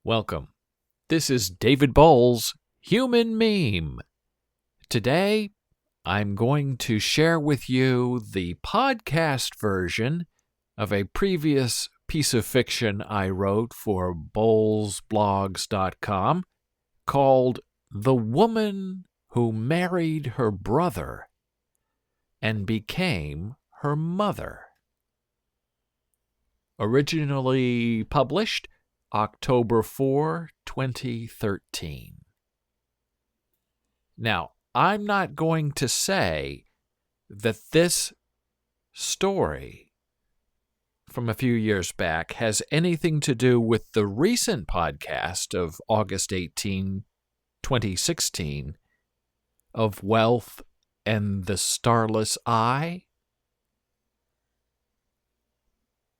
Welcome. This is David Bowles' Human Meme. Today, I'm going to share with you the podcast version of a previous piece of fiction I wrote for bowlesblogs.com called The Woman Who Married Her Brother and Became Her Mother. Originally published October 4, 2013. Now, I'm not going to say that this story from a few years back has anything to do with the recent podcast of August 18, 2016, of Wealth and the Starless Eye.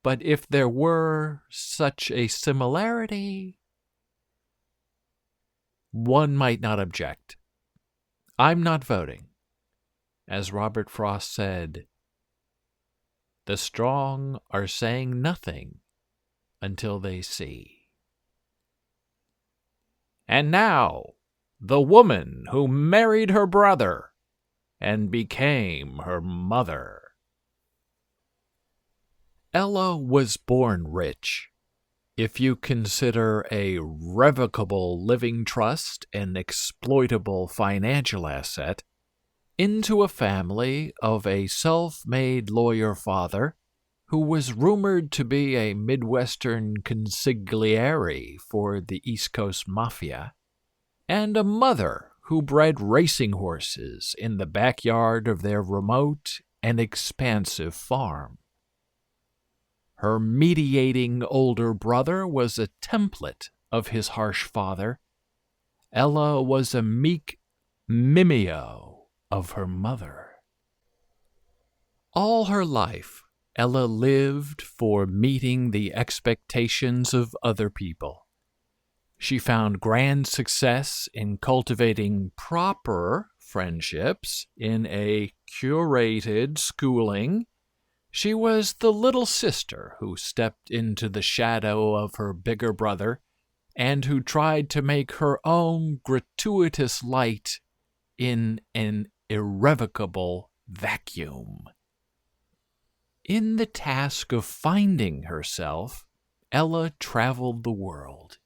But if there were such a similarity, one might not object. I'm not voting. As Robert Frost said, the strong are saying nothing until they see. And now, the woman who married her brother and became her mother. Ella was born rich, if you consider a revocable living trust an exploitable financial asset, into a family of a self-made lawyer father who was rumored to be a Midwestern consigliere for the East Coast Mafia, and a mother who bred racing horses in the backyard of their remote and expansive farm. Her mediating older brother was a template of his harsh father. Ella was a meek mimeo of her mother. All her life, Ella lived for meeting the expectations of other people. She found grand success in cultivating proper friendships in a curated schooling. She was the little sister who stepped into the shadow of her bigger brother and who tried to make her own gratuitous light in an irrevocable vacuum. In the task of finding herself, Ella traveled the world.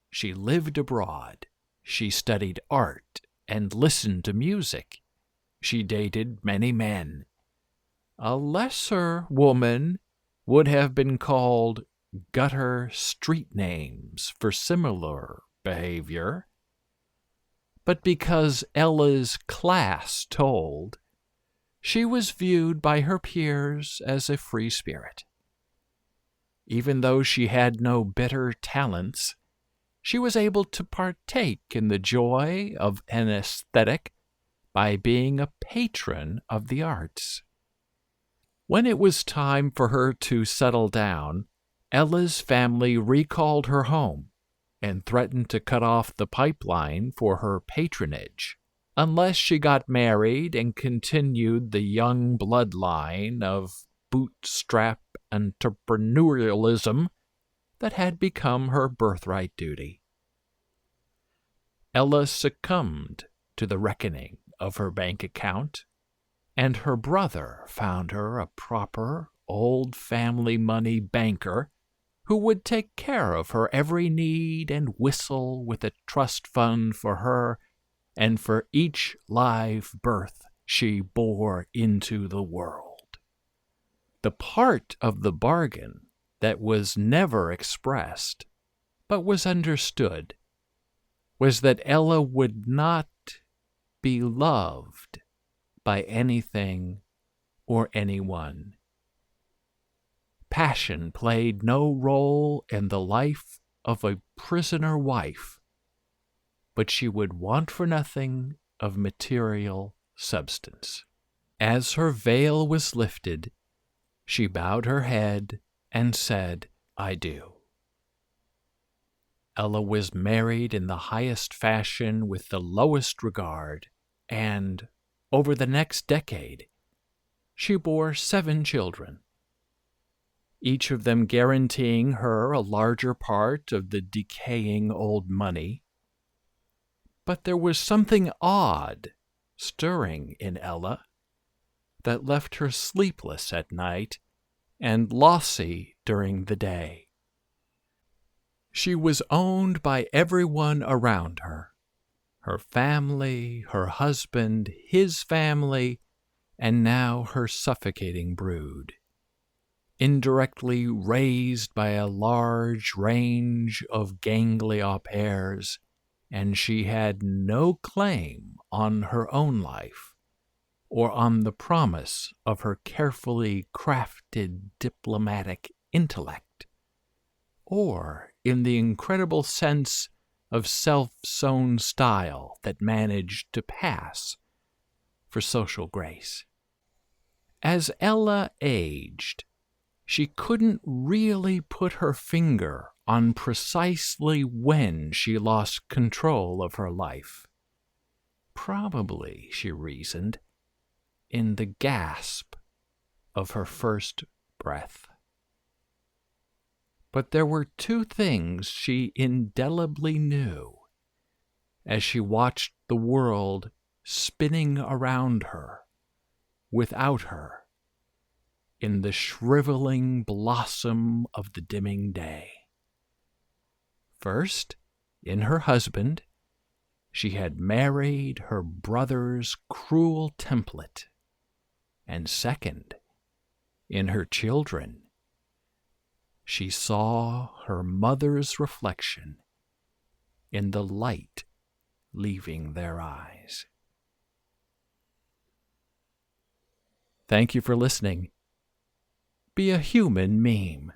She lived abroad. She studied art and listened to music. She dated many men. A lesser woman would have been called gutter street names for similar behavior. But because Ella's class told, she was viewed by her peers as a free spirit. Even though she had no bitter talents, she was able to partake in the joy of an aesthetic by being a patron of the arts. When it was time for her to settle down, Ella's family recalled her home and threatened to cut off the pipeline for her patronage unless she got married and continued the young bloodline of bootstrap entrepreneurialism that had become her birthright duty. Ella succumbed to the reckoning of her bank account, and her brother found her a proper, old family money banker who would take care of her every need and whistle with a trust fund for her and for each live birth she bore into the world. The part of the bargain that was never expressed, but was understood, was that Ella would not be loved by anything or anyone. Passion played no role in the life of a prisoner wife, but she would want for nothing of material substance. As her veil was lifted, she bowed her head and said, "I do." Ella was married in the highest fashion with the lowest regard, and over the next decade, she bore 7 children. each of them guaranteeing her a larger part of the decaying old money. But there was something odd stirring in Ella that left her sleepless at night and lossy during the day. She was owned by everyone around her, her family, her husband, his family, and now her suffocating brood, indirectly raised by a large range of gangliop heirs, and she had no claim on her own life or on the promise of her carefully crafted diplomatic intellect, or in the incredible sense of self-sown style that managed to pass for social grace. As Ella aged, she couldn't really put her finger on precisely when she lost control of her life. Probably, she reasoned, in the gasp of her first breath. But there were two things she indelibly knew as she watched the world spinning around her, without her, in the shriveling blossom of the dimming day. First, in her husband, she had married her brother's cruel template, and second, in her children, she saw her mother's reflection in the light leaving their eyes. Thank you for listening. Be a human meme.